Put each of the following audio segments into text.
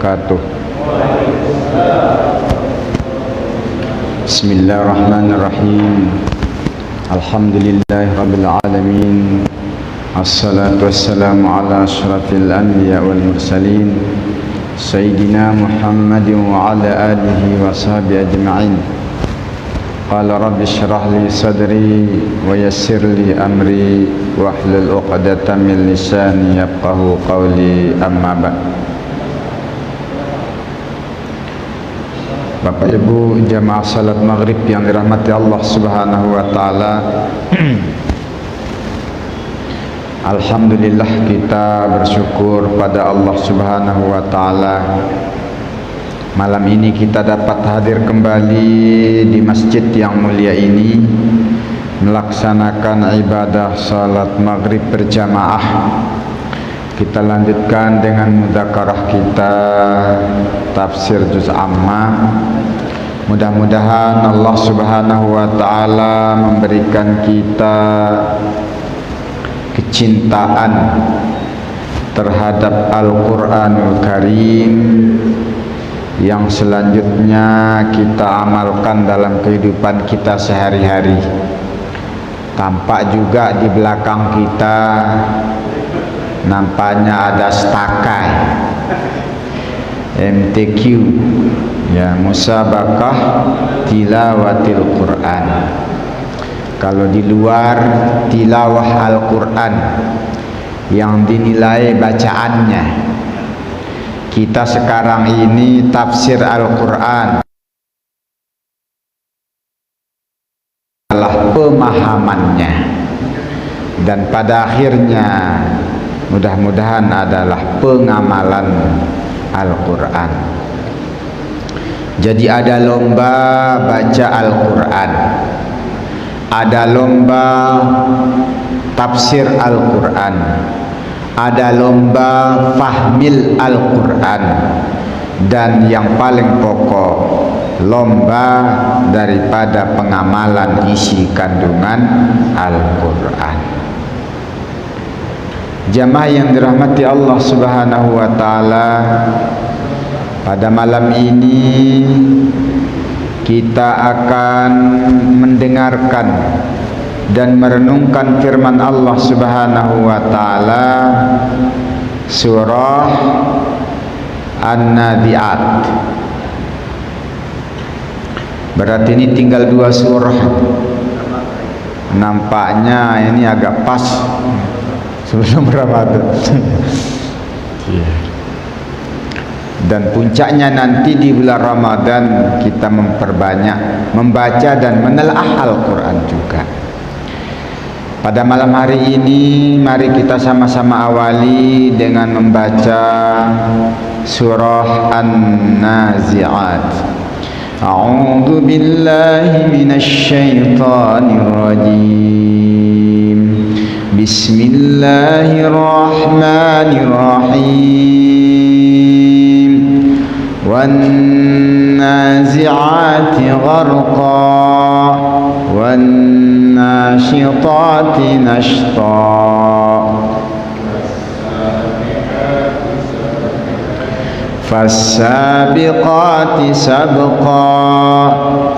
wabarakatuh. Bismillahirrahmanirrahim. Alhamdulillahirabbil alamin. Assalatu wassalamu ala asyrafil anbiya wal mursalin Sayyidina Muhammadin wa ala alihi wa sahbihi ajma'in. Qala rabbi syrah li sadri wa yassir li amri wahlul 'uqdatam min lisani yafqahu qawli, amma ba'd. Bapak Ibu jamaah salat maghrib yang dirahmati Allah Subhanahu wa taala. Alhamdulillah, kita bersyukur pada Allah Subhanahu wa taala. Malam ini kita dapat hadir kembali di masjid yang mulia ini, melaksanakan ibadah salat maghrib berjamaah. Kita lanjutkan dengan mudzakarah kita tafsir juz amma. Mudah-mudahan Allah Subhanahu wa taala memberikan kita kecintaan terhadap Al-Quranul Karim yang selanjutnya kita amalkan dalam kehidupan kita sehari-hari. Tampak juga di belakang kita nampaknya ada stakai MTQ, ya, musabaqah tilawatil Quran. Kalau di luar tilawah Al-Quran yang dinilai bacaannya, kita sekarang ini tafsir Al-Quran adalah pemahamannya, dan pada akhirnya mudah-mudahan adalah pengamalan Al-Quran. Jadi ada lomba baca Al-Quran, ada lomba tafsir Al-Quran, ada lomba fahmil Al-Quran, dan yang paling pokok lomba daripada pengamalan isi kandungan Al-Quran. Jamaah yang dirahmati Allah Subhanahu wa taala, pada malam ini kita akan mendengarkan dan merenungkan firman Allah Subhanahu wa taala, surah An-Nazi'at. Berarti ini tinggal 2 surah. Nampaknya ini agak pas sebelum Ramadan. Dan puncaknya nanti di bulan Ramadan kita memperbanyak membaca dan menelaah Al-Quran juga. Pada malam hari ini mari kita sama-sama awali dengan membaca surah An-Nazi'at. A'udzu billahi minasy syaithanir rajim. Bismillahirrahmanirrahim. Wan-nazi'ati gharqa wan-nashitati nashta fas-sabiqati sabqa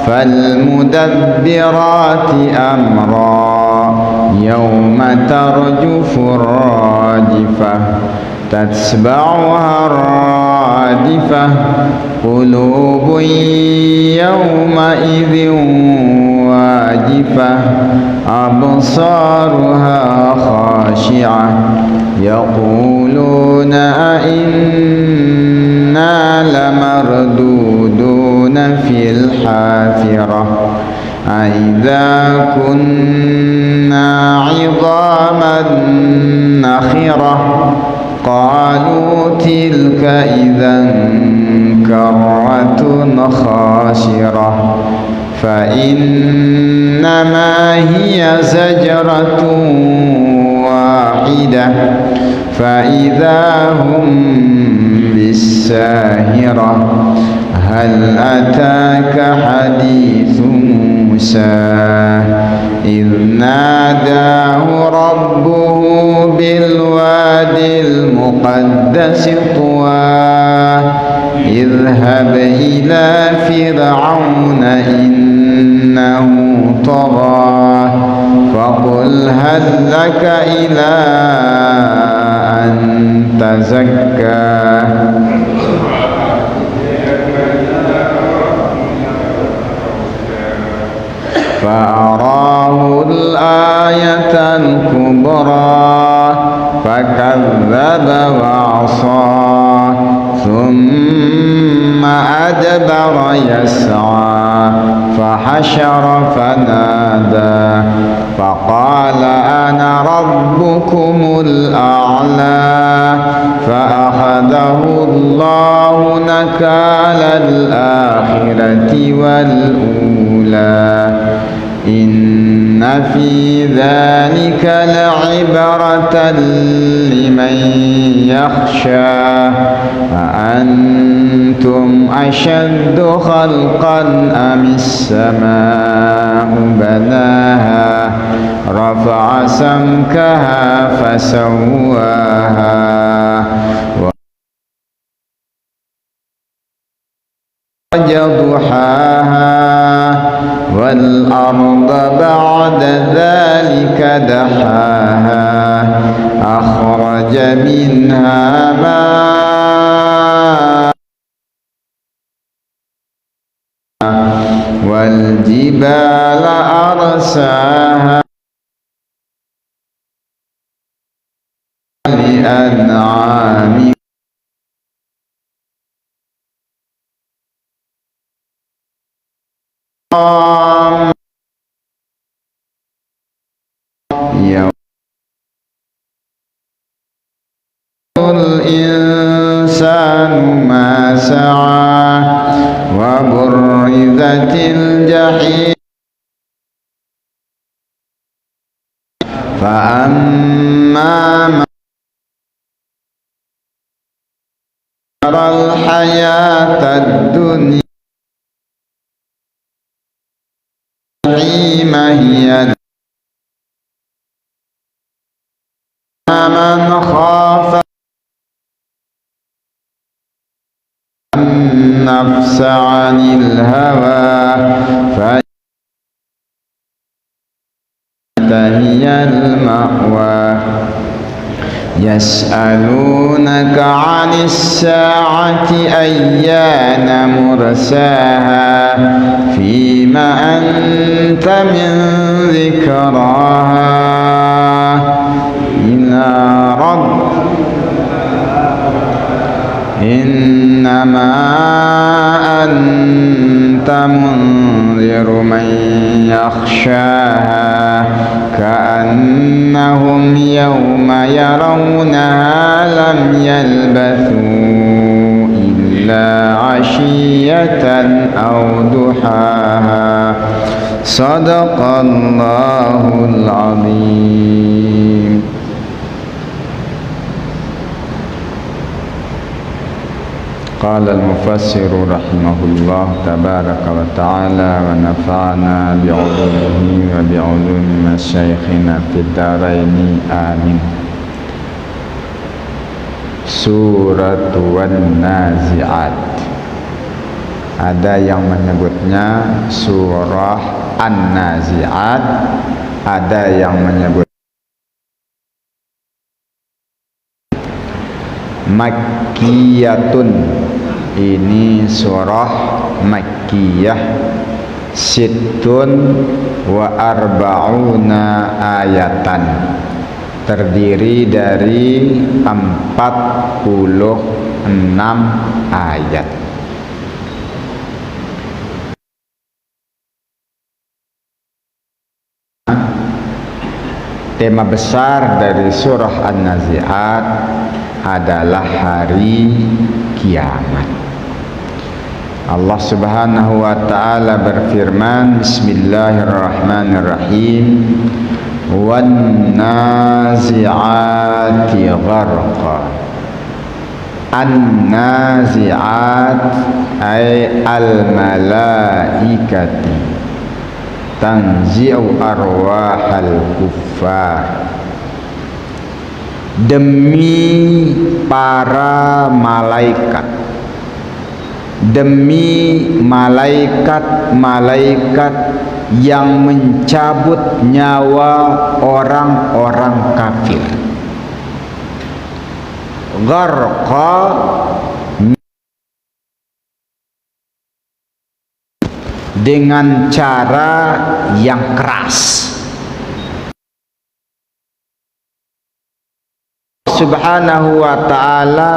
fal-mudabbirati amra yawma tarjufur rajifah tatsba'uha radifah qulubun yawma idzin wajifah absaruha khashi'ah yaquluna inna lamarduduna fil hafirah aidza kunna 'idhaman nakhirah qalu tilka idzan karratun khasirah fa innama hiya zajratun wahidah fa idzahum bis-sahirah hal ataka haditsu Musa idh nadahu rabbuhu bil wadil muqaddasi tuwa اذهب إلى فرعون إنه طغى فقل هل لك إلى أن تزكى فأراه الآية الكبرى فكذب وعصى ثم أدبر يسعى فحشر فنادى فقال أنا ربكم الأعلى فأخذه الله نكال الآخرة والأولى إن في ذلك لعبرة لمن يخشى أأنتم أشد خلقا أم السماء بناها رفع سمكها فسواها ضحاها والأرض بعد ذلك دحاها أخرج منها ماءها والجبال أرساها لأنعام يوم الإنسان ما سعى وبرزت الجحيم فأما من يرى الحياة الدنيا هي من خاف النفس عن الهوى فهي المأوى يسألونك عن الساعة أيان مرساها فيما أنت من ذكراها إلى رب إنما أنت منذر من يخشاها كأنهم يوم يرونها لم يلبثوا إلا عشية أو ضحاها صدق الله العظيم. قال المفسر رحمه الله تبارك وتعالى ونفعنا بعلومه وبعلوم مشايخنا في الدارين آمين. Surat Wan-Nazi'at, ada yang menyebutnya surah An-Nazi'at, ada yang menyebut Makkiyatun, ini surah Makkiyah, Sittun wa arba'una ayatan, terdiri dari 46 ayat. Tema besar dari surah An-Nazi'at adalah hari kiamat. Allah Subhanahu wa taala berfirman, Bismillahirrahmanirrahim, Wan-nazi'ati gharqa. An-nazi'at ay al-malaikati tanzi'u arwahal kuffar, demi para malaikat demi malaikat-malaikat yang mencabut nyawa orang-orang kafir. Gharqa dengan cara yang keras. Subhanahu wa ta'ala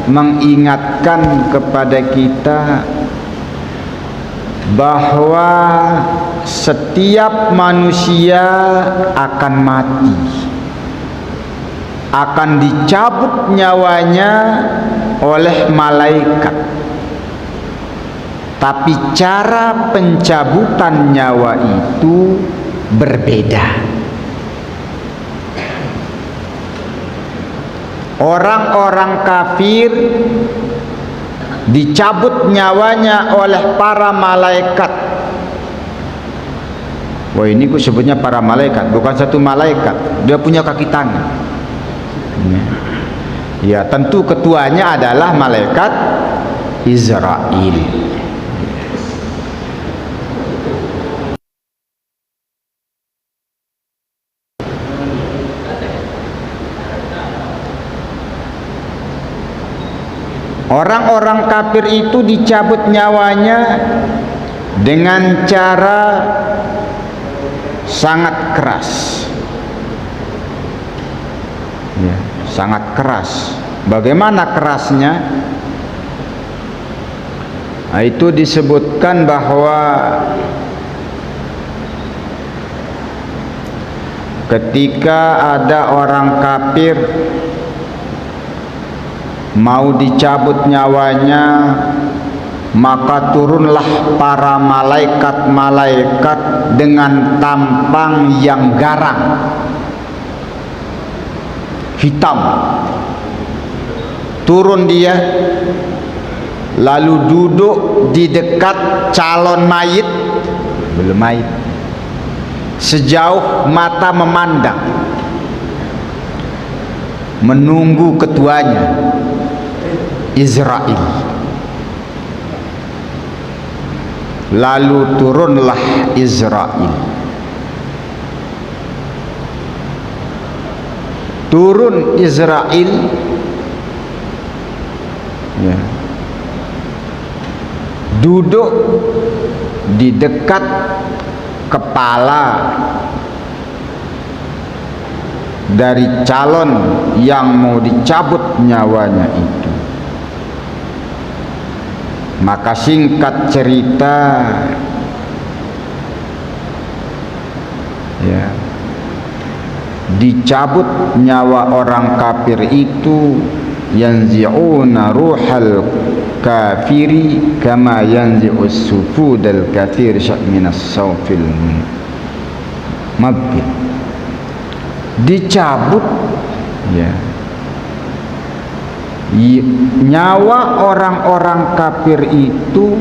mengingatkan kepada kita bahwa setiap manusia akan mati, akan dicabut nyawanya oleh malaikat. Tapi cara pencabutan nyawa itu berbeda. Orang-orang kafir dicabut nyawanya oleh para malaikat. Wah, ini ku sebutnya para malaikat, bukan satu malaikat. Dia punya kaki tangan. Ya, tentu ketuanya adalah malaikat Israel. Orang-orang kafir itu dicabut nyawanya dengan cara sangat keras. Ya, sangat keras. Bagaimana kerasnya? Nah, itu disebutkan bahwa ketika ada orang kafir mau dicabut nyawanya, maka turunlah para malaikat-malaikat dengan tampang yang garang, hitam. Turun dia, lalu duduk di dekat calon mayit, belum mayit, sejauh mata memandang, menunggu ketuanya Israel. Lalu turunlah Israel. Turun Israel, ya, duduk di dekat kepala dari calon yang mau dicabut nyawanya itu. Maka singkat cerita, ya, dicabut nyawa orang kafir itu, yanzi'una ruhal kafiri kama yanzi'us sufudal kathir minas sawfil mabit. Dicabut, ya, nyawa orang-orang kafir itu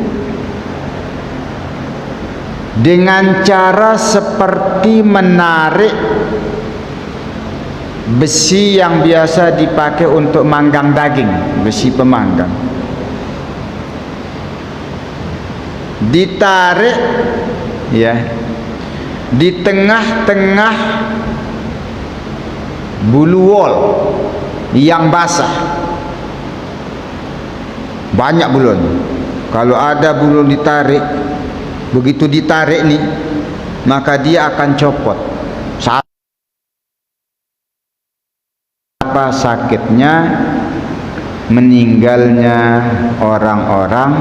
dengan cara seperti menarik besi yang biasa dipakai untuk manggang daging, besi pemanggang. Ditarik, ya, di tengah-tengah bulu wol yang basah. Banyak bulun. Kalau ada bulun ditarik, begitu ditarik nih, maka dia akan copot. Apa sakitnya meninggalnya orang-orang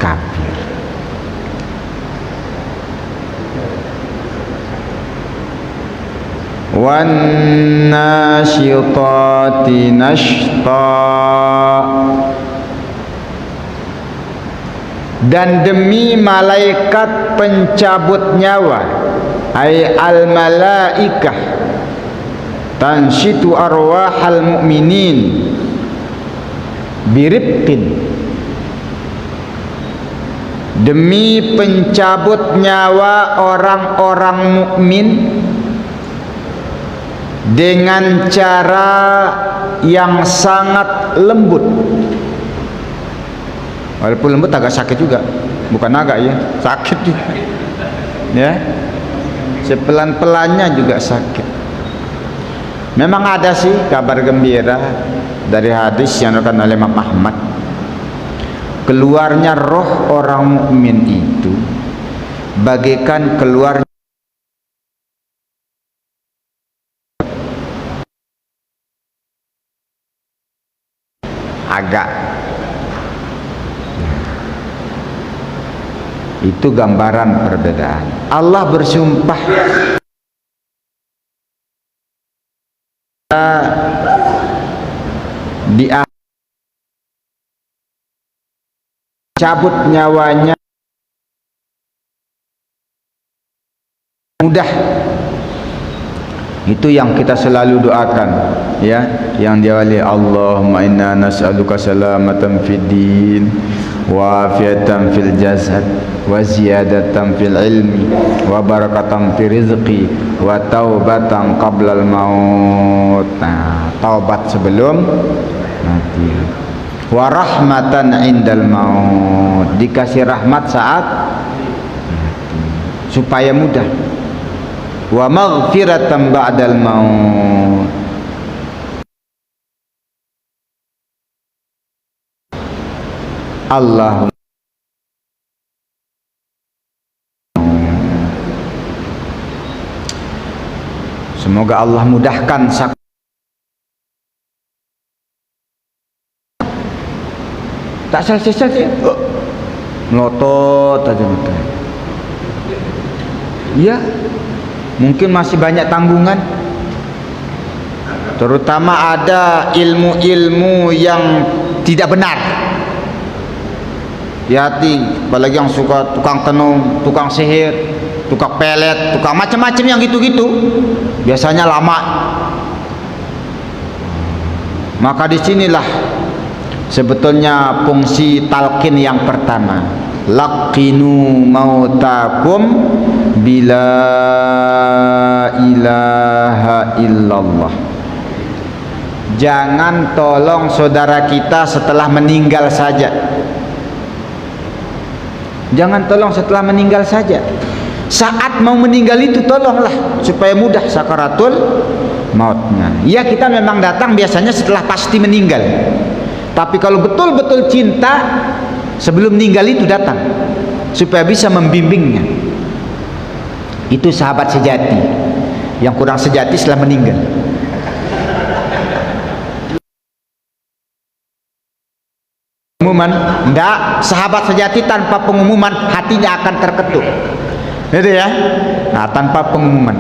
kafir. Wan nasyitati nashta, dan demi malaikat pencabut nyawa, ay al malaikah tanshitu arwahal mu'minin birifqin, demi pencabut nyawa orang-orang mukmin dengan cara yang sangat lembut. Walaupun lembut agak sakit juga, bukan agak ya, sakit juga. Ya, sepelan-pelannya juga sakit. Memang ada sih kabar gembira dari hadis yang diriwayatkan oleh Imam Ahmad. Keluarnya roh orang mukmin itu bagaikan keluar agak. Itu gambaran perbedaan. Allah bersumpah di cabut nyawanya mudah. Itu yang kita selalu doakan, ya, yang diawali Allahumma inna nas'aluka salamatan fid din wa afiatan fil jasad wa ziyadatan fil ilmi wa barakatan fi rizqi wa taubatan qabla al maut. Nah, taubat sebelum mati. Wa rahmatan indal maut, dikasih rahmat saat mati supaya mudah. Wa maghfiratan ba'dal maut, Allahumma semoga Allah mudahkan tak selesai melotot aja betul. Ya, mungkin masih banyak tanggungan, terutama ada ilmu-ilmu yang tidak benar. Hati, apalagi yang suka tukang tenung, tukang sihir, tukang pelet, tukang macam-macam yang gitu-gitu, biasanya lama. Maka disinilah sebetulnya fungsi talqin yang pertama. Laqinu mautakum bila ilaha illallah. Jangan tolong saudara kita setelah meninggal saja. Jangan tolong setelah meninggal saja. Saat mau meninggal itu tolonglah supaya mudah sakaratul mautnya. Ya, kita memang datang biasanya setelah pasti meninggal. Tapi kalau betul-betul cinta, sebelum meninggal itu datang supaya bisa membimbingnya. Itu sahabat sejati. Yang kurang sejati setelah meninggal. Pengumuman, enggak, sahabat sejati tanpa pengumuman hatinya akan terketuk. Gitu ya. Nah, tanpa pengumuman.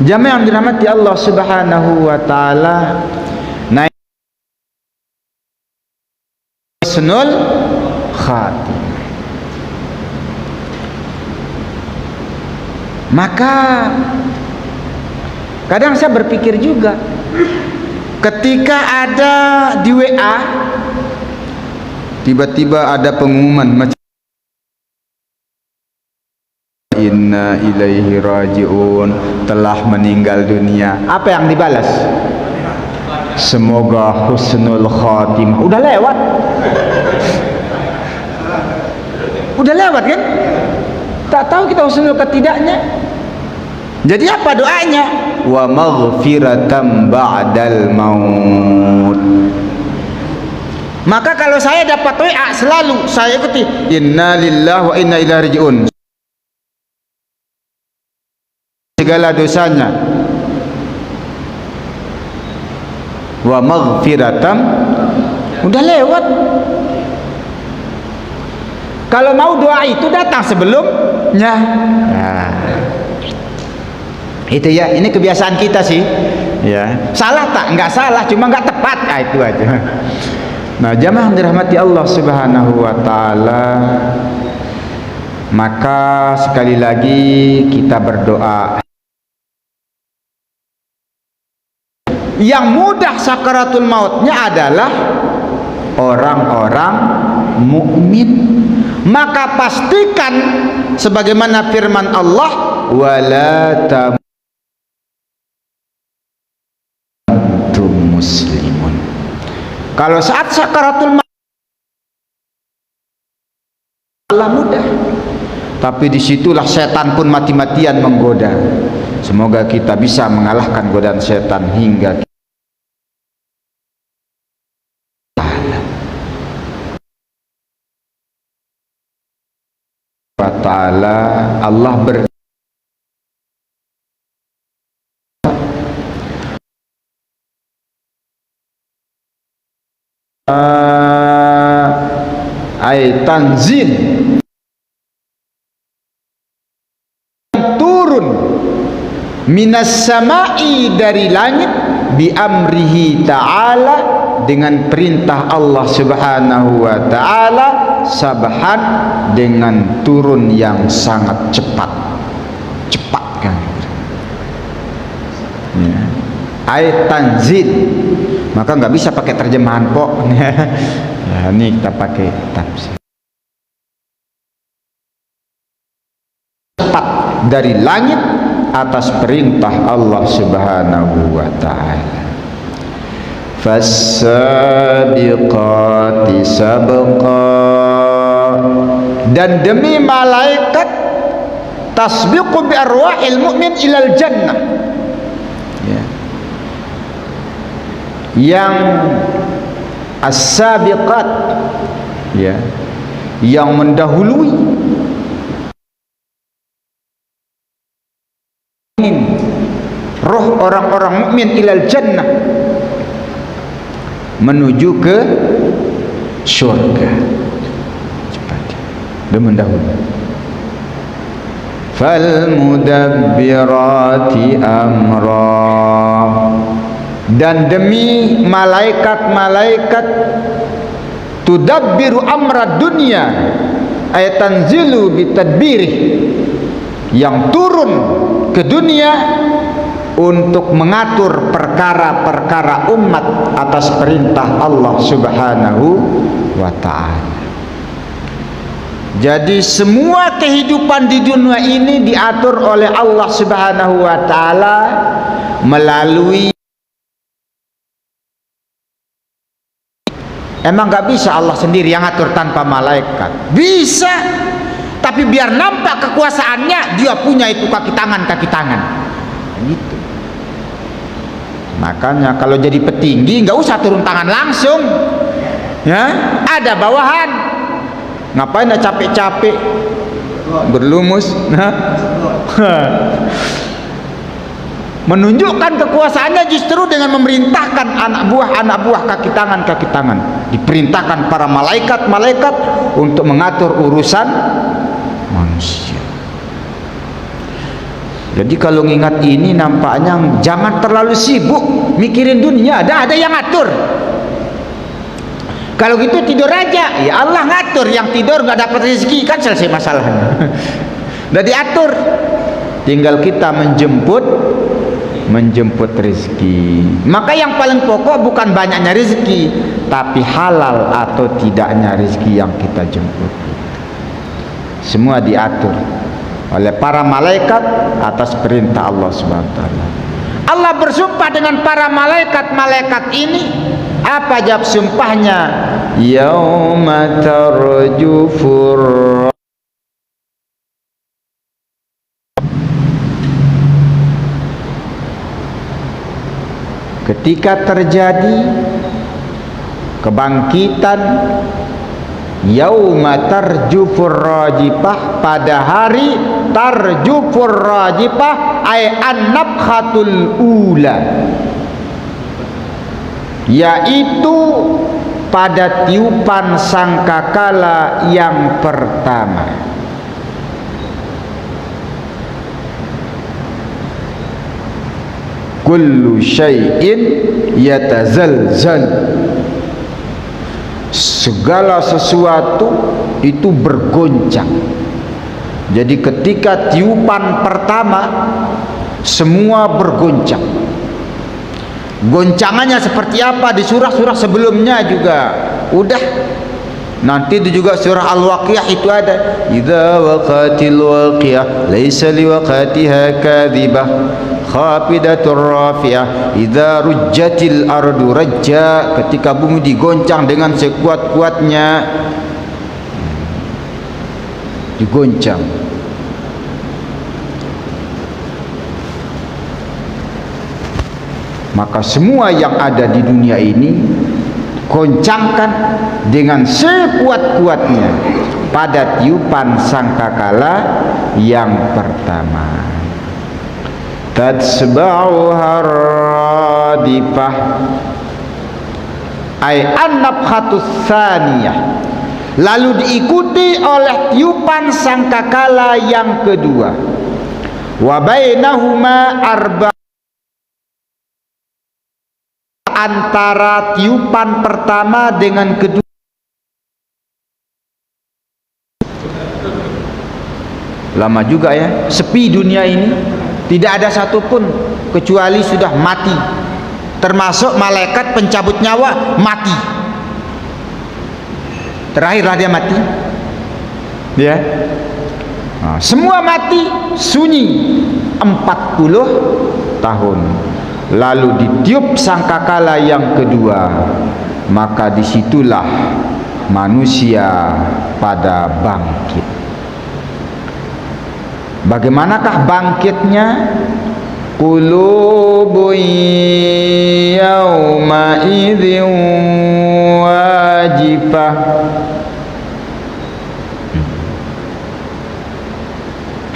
Jamaah yang dirahmati Allah Subhanahu wa taala, husnul khatimah. Maka kadang saya berpikir juga, ketika ada di WA tiba-tiba ada pengumuman macam inna ilaihi rajiun, telah meninggal dunia, apa yang dibalas? Semoga husnul khatimah. Udah lewat. Udah lewat kan? Tak tahu kita husnul ketidaknya. Jadi apa doanya? Wa maghfiratan ba'dal maut. Maka kalau saya dapat WA selalu saya ikuti inna lillahi wa inna ilaihi rajiun. Segala dosanya. Wa maghfiratan, udah lewat. Kalau mau doa itu datang sebelumnya. Nah, itu ya, ini kebiasaan kita sih. Ya, salah tak? Enggak salah, cuma enggak tepat. Nah, itu aja. Nah, jamaah yang dirahmati Allah Subhanahu wa taala, maka sekali lagi kita berdoa. Yang mudah sakaratul mautnya adalah orang-orang mukmin. Maka pastikan sebagaimana firman Allah, wala tamutum muslimun. Kalau saat sakaratul maut Allah mudah. Tapi disitulah setan pun mati-matian menggoda. Semoga kita bisa mengalahkan godaan setan hingga Ta'ala. Allah ay tanzil, turun minas samai, dari langit, bi amrihi ta'ala, dengan perintah Allah subhanahu wa ta'ala, sabhan, dengan turun yang sangat cepat kan ya. Ay tanzil, maka nggak bisa pakai terjemahan kok. Ya, ini kita pakai tafsir. Cepat dari langit atas perintah Allah subhanahu wa ta'ala. Fas-sabiqati sabqa, dan demi malaikat tasbiqu bi arwahil mu'min ilal jannah ya. Yang as-sabiqat ya, yang mendahului roh orang-orang mukmin ilal jannah, menuju ke surga. Cepat dia mendahului. Fal mudabbirati amra, dan demi malaikat-malaikat tudabbiru amra dunia, ay tanzilu bitadbirih, yang turun ke dunia untuk mengatur perkara-perkara umat atas perintah Allah subhanahu wa ta'ala. Jadi semua kehidupan di dunia ini diatur oleh Allah subhanahu wa ta'ala melalui. Emang gak bisa Allah sendiri yang atur tanpa malaikat? Bisa, tapi biar nampak kekuasaannya, dia punya itu kaki tangan gitu. Makanya kalau jadi petinggi nggak usah turun tangan langsung ya, ada bawahan. Ngapain dah capek-capek berlumus menunjukkan kekuasaannya justru dengan memerintahkan anak buah kaki tangan. Diperintahkan para malaikat untuk mengatur urusan manusia. Jadi kalau ngingat ini nampaknya jangan terlalu sibuk mikirin dunia, ada yang ngatur. Kalau gitu tidur aja, ya Allah ngatur. Yang tidur nggak dapat rezeki kan selesai masalahnya. Udah diatur, tinggal kita menjemput rezeki. Maka yang paling pokok bukan banyaknya rezeki, tapi halal atau tidaknya rezeki yang kita jemput. Semua diatur oleh para malaikat atas perintah Allah Subhanahu wa taala. Allah bersumpah dengan para malaikat ini. Apa jawab sumpahnya? Yauma tarjufur, ketika terjadi kebangkitan, yauma tarjufur rajifah, pada hari tarjufur rajifah ay an-nafkhatul ula, yaitu pada tiupan sangkakala yang pertama. Kullu syai'in yatazalzal, segala sesuatu itu bergoncang. Jadi ketika tiupan pertama semua bergoncang. Goncangannya seperti apa di surah-surah sebelumnya juga udah. Nanti itu juga surah Al-Waqiah itu ada, idza waqatil waqiah laisa liwaqatiha kadhibah khafidatur rafi'ah idza rujjatil ardu rajja, ketika bumi digoncang dengan sekuat-kuatnya. digoncang. Maka semua yang ada di dunia ini goncangkan dengan sekuat-kuatnya pada tiupan sangkakala yang pertama. Tatsba'uha radifah ay an-nafhatus tsaniyah, lalu diikuti oleh tiupan sangkakala yang kedua. Wa bainahuma antara tiupan pertama dengan kedua lama juga ya, sepi dunia ini, tidak ada satupun kecuali sudah mati, termasuk malaikat pencabut nyawa mati, terakhirlah dia mati ya. Nah, semua mati, sunyi 40 tahun. Lalu ditiup sangkakala yang kedua, maka disitulah manusia pada bangkit. Bagaimanakah bangkitnya? Qulubun yawma idzin wajifah,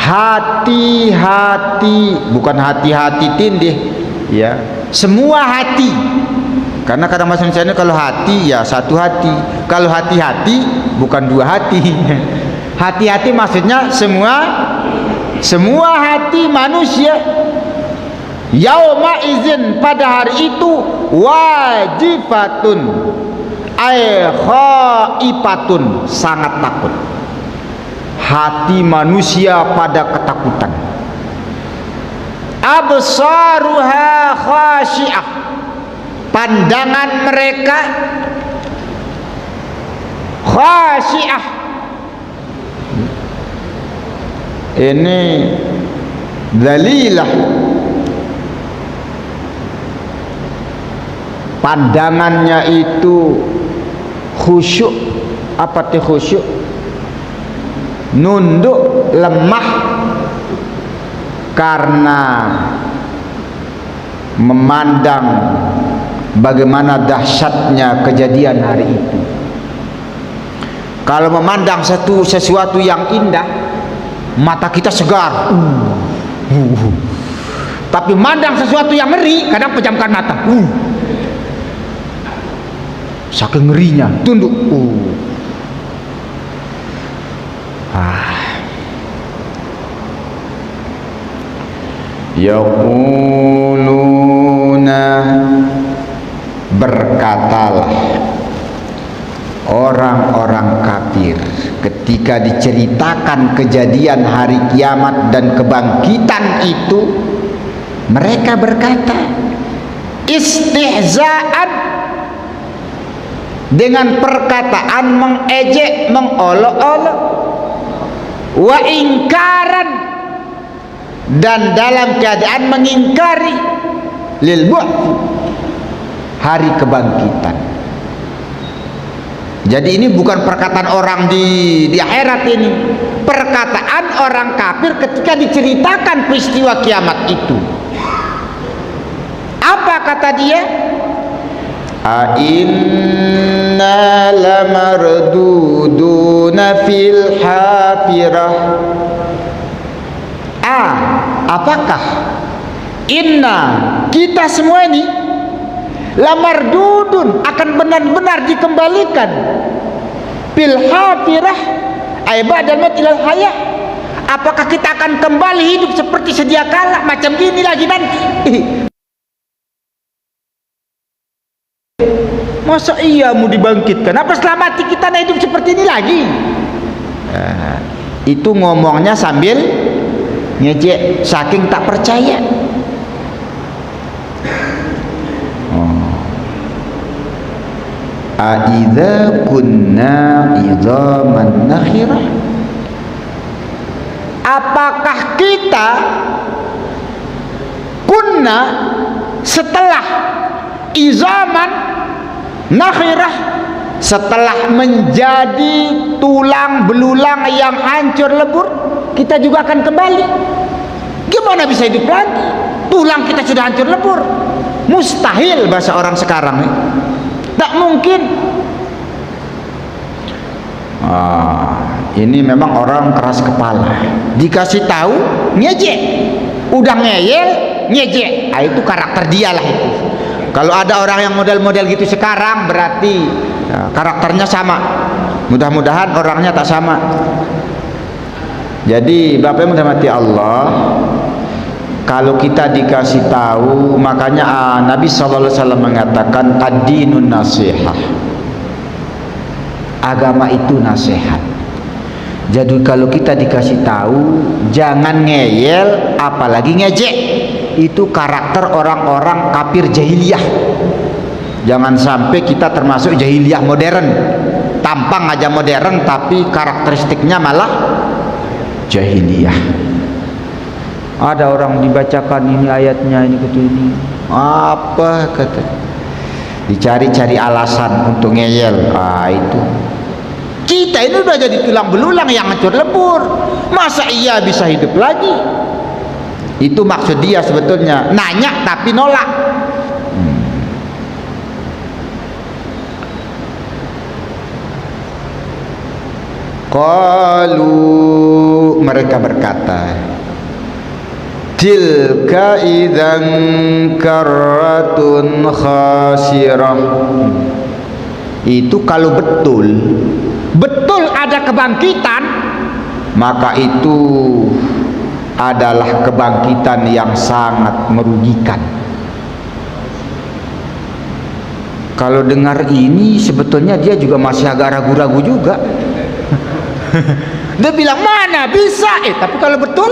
hati-hati, bukan hati-hati tindih ya, semua hati. Karena kadang bahasa Indonesia kalau hati ya satu hati, kalau hati-hati bukan dua hati. Hati-hati maksudnya semua hati manusia. Yauma izin, pada hari itu, wajifatun ay khaifatun, sangat takut. Hati manusia pada ketakutan. Absaruha khasyi'ah, pandangan mereka khasyi'ah. Ini dzalilah, pandangannya itu khusyuk. Apa itu khusyuk? Nunduk, lemah, karena memandang bagaimana dahsyatnya kejadian hari itu. Kalau memandang sesuatu yang indah, mata kita segar. Tapi memandang sesuatu yang ngeri, kadang pejamkan mata. Saking ngerinya, tunduk. Yaquluna, berkatalah orang-orang kafir ketika diceritakan kejadian hari kiamat dan kebangkitan itu, mereka berkata istihzaan, dengan perkataan mengejek, mengolok-olok, wa ingkaran, dan dalam keadaan mengingkari, lil bu'th, hari kebangkitan. Jadi ini bukan perkataan orang di akhirat, ini perkataan orang kafir ketika diceritakan peristiwa kiamat itu. Apa kata dia? A inna lamarduduna fil hafirah. Apakah inna, kita semua ini, lamardudun, akan benar-benar dikembalikan, fil hafirah ay ba'dal maut ilal hayah. Apakah kita akan kembali hidup seperti sedia kala, macam gini lagi nanti? Masa iya mau dibangkitkan? Apa setelah mati kita nak hidup seperti ini lagi? Itu ngomongnya sambil ngejek, saking tak percaya. Aidza kunna idzaman nakhirah, apakah kita kunna setelah izaman nakhirah, setelah menjadi tulang belulang yang hancur lebur, kita juga akan kembali. Gimana bisa hidup lagi? Tulang kita sudah hancur lebur. Mustahil bahasa orang sekarang. Tak mungkin. Ini memang orang keras kepala. Dikasih tahu ngejek, udah ngeyel ngejek. Itu karakter dia lah itu. Kalau ada orang yang model-model gitu sekarang, berarti karakternya sama. Mudah-mudahan orangnya tak sama. Jadi Bapak yang dirahmati Allah, kalau kita dikasih tahu, makanya Nabi SAW mengatakan ad-dinun nasihah. Agama itu nasihat. Jadi kalau kita dikasih tahu, jangan ngeyel, apalagi ngejek. Itu karakter orang-orang kafir jahiliyah. Jangan sampai kita termasuk jahiliyah modern. Tampang aja modern, tapi karakteristiknya malah jahiliyah. Ada orang dibacakan ini ayatnya, ini gitu, ini apa kata, dicari-cari alasan untuk ngeyel. Itu kita ini udah jadi tulang belulang yang hancur lebur, masa iya bisa hidup lagi? Itu maksud dia sebetulnya, nanya tapi nolak. Qalu, mereka berkata, tilka idzan karratun khasirah. Itu kalau betul ada kebangkitan, maka itu adalah kebangkitan yang sangat merugikan. Kalau dengar ini sebetulnya dia juga masih agak ragu-ragu juga. Dia bilang mana bisa, tapi kalau betul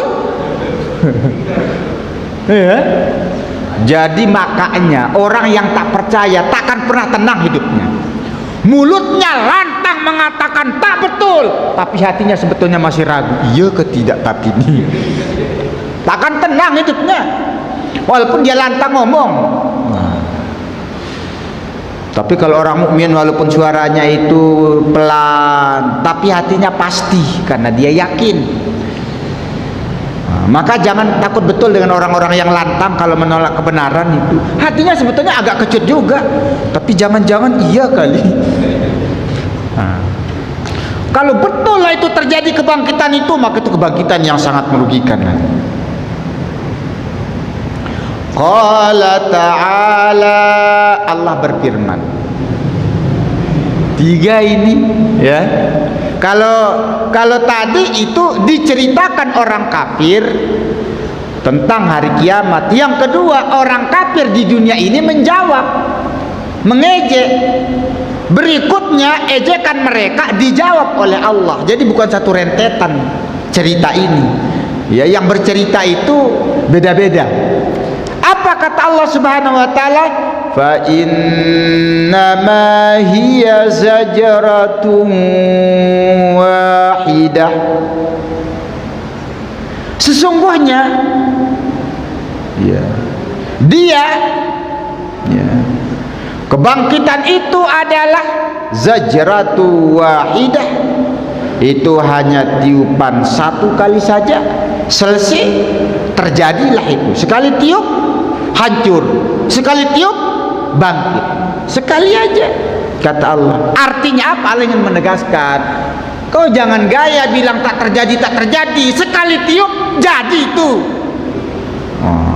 ya. Jadi makanya orang yang tak percaya takkan pernah tenang hidupnya. Mulutnya lantang mengatakan tak betul, tapi hatinya sebetulnya masih ragu. Iya ke tidak tapi ini. Takkan tenang hidupnya. Walaupun dia lantang ngomong. Tapi kalau orang mukmin walaupun suaranya itu pelan, tapi hatinya pasti karena dia yakin. Maka jangan takut betul dengan orang-orang yang lantang kalau menolak kebenaran itu. Hatinya sebetulnya agak kecut juga, tapi jangan-jangan iya kali. Kalau betul lah itu terjadi kebangkitan itu, maka itu kebangkitan yang sangat merugikan. Qala ta'ala, Allah berfirman. Tiga ini ya. Kalau tadi itu diceritakan orang kafir tentang hari kiamat. Yang kedua, orang kafir di dunia ini menjawab, mengejek. Berikutnya ejekan mereka dijawab oleh Allah. Jadi bukan satu rentetan cerita ini. Ya, yang bercerita itu beda-beda. Apa kata Allah Subhanahu wa taala? Fa innama hiya zajratun wahidah. Sesungguhnya dia kebangkitan itu adalah zajratu wahidah. Itu hanya tiupan satu kali saja, selesai, terjadilah itu. Sekali tiup hancur, sekali tiup bangkit, sekali aja, kata Allah. Artinya apa? Allah ingin menegaskan, kau jangan gaya bilang tak terjadi, sekali tiup jadi itu.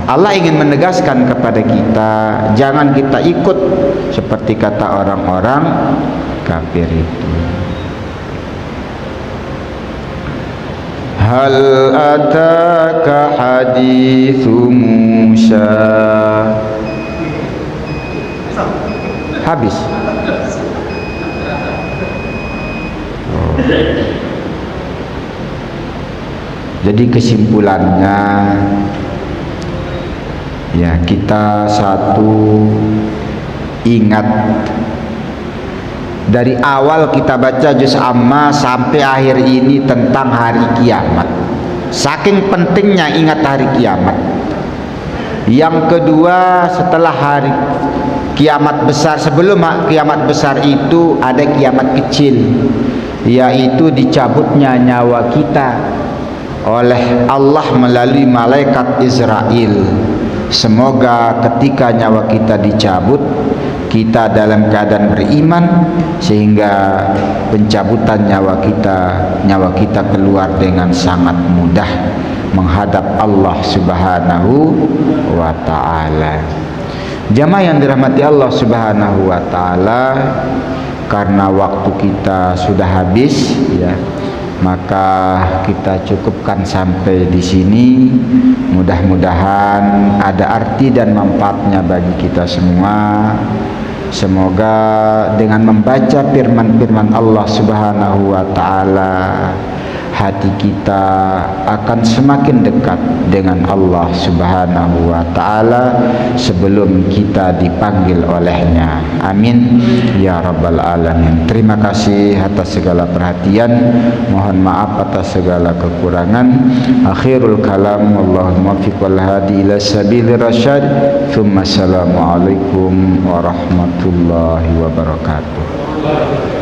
Allah ingin menegaskan kepada kita, jangan kita ikut seperti kata orang-orang kafir itu. Hal ataka hadithu Musa. Habis. Jadi kesimpulannya, ya, kita satu ingat dari awal kita baca juz amma sampai akhir ini tentang hari kiamat. Saking pentingnya ingat hari kiamat. Yang kedua, setelah hari kiamat besar. Sebelum kiamat besar itu ada kiamat kecil, yaitu dicabutnya nyawa kita oleh Allah melalui malaikat Israel. Semoga ketika nyawa kita dicabut, kita dalam keadaan beriman, sehingga pencabutan nyawa kita keluar dengan sangat mudah menghadap Allah Subhanahu wa ta'ala. Jamaah yang dirahmati Allah Subhanahu wa ta'ala, karena waktu kita sudah habis ya, maka kita cukupkan sampai di sini. Mudah-mudahan ada arti dan manfaatnya bagi kita semua. Semoga dengan membaca firman-firman Allah Subhanahu wa ta'ala, hati kita akan semakin dekat dengan Allah Subhanahu wa ta'ala sebelum kita dipanggil olehnya. Amin ya rabbal alamin. Terima kasih atas segala perhatian, mohon maaf atas segala kekurangan. Akhirul kalam, wallahul muwaffiq wal hadi ila sabilir rasyad. Tsumma assalamu alaikum warahmatullahi wabarakatuh.